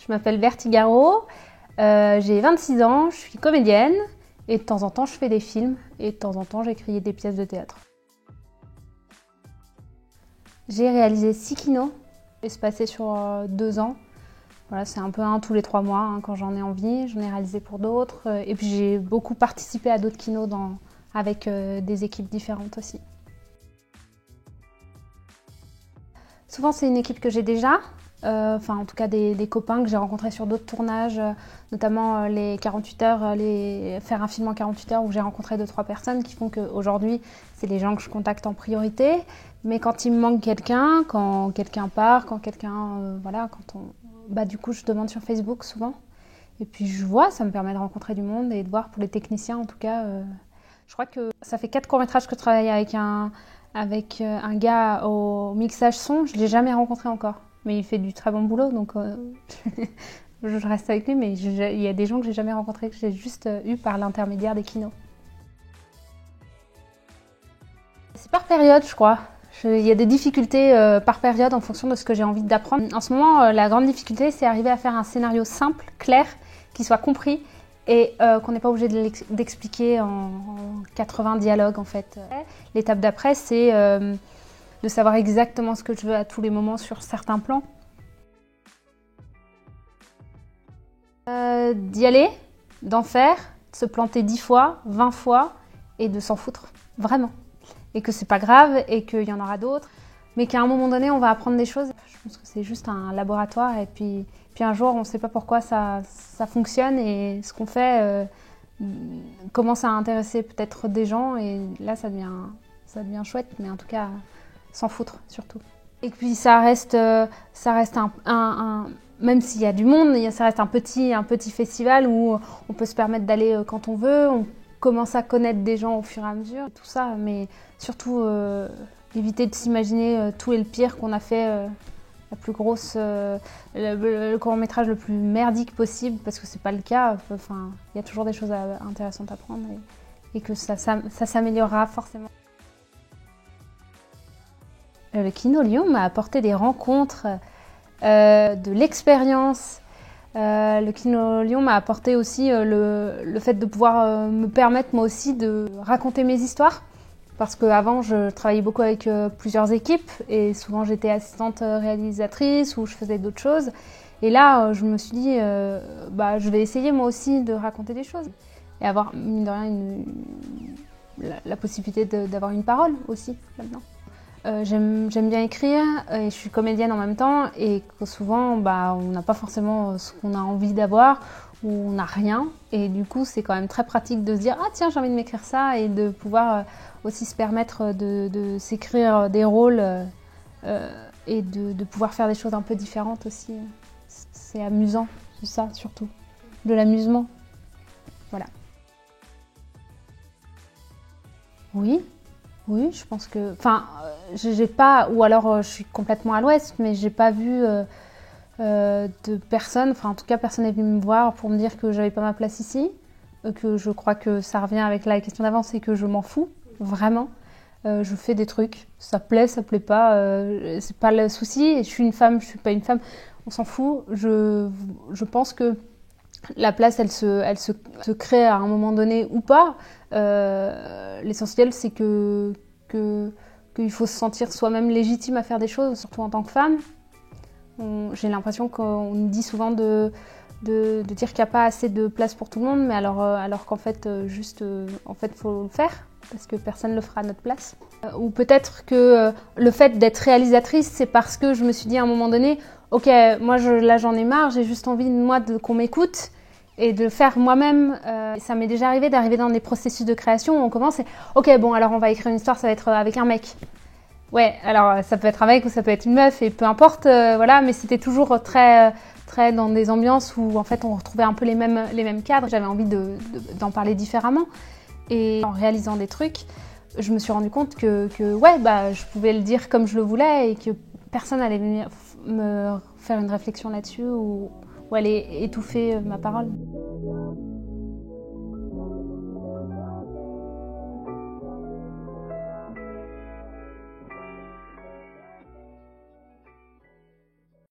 Je m'appelle Bertie Garot, j'ai 26 ans, je suis comédienne et de temps en temps je fais des films et de temps en temps j'écris des pièces de théâtre. J'ai réalisé 6 kinos, c'est passé sur 2 ans. Voilà, c'est un peu un tous les 3 mois hein, quand j'en ai envie, j'en ai réalisé pour d'autres. Et puis j'ai beaucoup participé à d'autres kinos avec des équipes différentes aussi. Souvent c'est une équipe que j'ai déjà, en tout cas des copains que j'ai rencontrés sur d'autres tournages, notamment les 48 heures, faire un film en 48 heures où j'ai rencontré 2-3 personnes qui font qu'aujourd'hui c'est les gens que je contacte en priorité. Mais quand il me manque quelqu'un, quand quelqu'un part, quand quelqu'un, du coup je demande sur Facebook souvent. Et puis je vois, ça me permet de rencontrer du monde et de voir pour les techniciens en tout cas. Je crois que ça fait 4 courts-métrages que je travaille avec un gars au mixage son, je ne l'ai jamais rencontré encore. Mais il fait du très bon boulot, donc je reste avec lui, mais il y a des gens que j'ai jamais rencontrés, que j'ai juste eu par l'intermédiaire des kinos. C'est par période, je crois. Il y a des difficultés par période en fonction de ce que j'ai envie d'apprendre. En ce moment, la grande difficulté, c'est arriver à faire un scénario simple, clair, qui soit compris et qu'on n'est pas obligé d'expliquer en 80 dialogues en fait. L'étape d'après, c'est de savoir exactement ce que je veux à tous les moments sur certains plans. D'y aller, d'en faire, de se planter 10 fois, 20 fois et de s'en foutre, vraiment. Et que c'est pas grave et qu'il y en aura d'autres, mais qu'à un moment donné, on va apprendre des choses. Je pense que c'est juste un laboratoire et puis un jour, on ne sait pas pourquoi ça fonctionne et ce qu'on fait commence à intéresser peut-être des gens et là, ça devient chouette, mais en tout cas, s'en foutre surtout. Et puis ça reste même s'il y a du monde, ça reste un petit festival où on peut se permettre d'aller quand on veut, on commence à connaître des gens au fur et à mesure, tout ça, mais surtout éviter de s'imaginer tout et le pire qu'on a fait, la plus grosse, le court-métrage le plus merdique possible, parce que c'est pas le cas, il y a toujours des choses intéressantes à prendre et que ça s'améliorera forcément. Le Kino Lyon m'a apporté des rencontres, de l'expérience. Le Kino Lyon m'a apporté aussi le fait de pouvoir me permettre moi aussi de raconter mes histoires. Parce qu'avant, je travaillais beaucoup avec plusieurs équipes et souvent j'étais assistante réalisatrice ou je faisais d'autres choses. Et là, je me suis dit, je vais essayer moi aussi de raconter des choses. Et avoir, mine de rien, la possibilité d'avoir une parole aussi là-dedans. J'aime bien écrire et je suis comédienne en même temps et que souvent on n'a pas forcément ce qu'on a envie d'avoir ou on n'a rien et du coup c'est quand même très pratique de se dire ah tiens j'ai envie de m'écrire ça et de pouvoir aussi se permettre de s'écrire des rôles et de pouvoir faire des choses un peu différentes aussi. C'est amusant, c'est ça surtout, de l'amusement. Voilà. Oui, je pense que... j'ai pas... Ou alors je suis complètement à l'ouest, mais j'ai pas vu de personne... en tout cas, personne n'est venu me voir pour me dire que j'avais pas ma place ici. Que je crois que ça revient avec la question d'avant, c'est que je m'en fous, vraiment. Je fais des trucs, ça plaît pas, c'est pas le souci. Je suis une femme, je suis pas une femme, on s'en fout. Je pense que la place, elle se crée à un moment donné ou pas. L'essentiel, c'est qu'il faut se sentir soi-même légitime à faire des choses, surtout en tant que femme. J'ai l'impression qu'on nous dit souvent de dire qu'il n'y a pas assez de place pour tout le monde, mais alors qu'en fait, faut le faire, parce que personne ne le fera à notre place. Ou peut-être que le fait d'être réalisatrice, c'est parce que je me suis dit à un moment donné, ok, moi là j'en ai marre, j'ai juste envie qu'on m'écoute et de le faire moi-même. Ça m'est déjà arrivé d'arriver dans des processus de création où on commence et ok, bon alors on va écrire une histoire, ça va être avec un mec. Ouais, alors ça peut être un mec ou ça peut être une meuf et peu importe, mais c'était toujours très dans des ambiances où en fait on retrouvait un peu les mêmes cadres. J'avais envie d'en parler différemment et en réalisant des trucs, je me suis rendu compte que je pouvais le dire comme je le voulais et que personne allait venir me faire une réflexion là-dessus ou aller étouffer ma parole.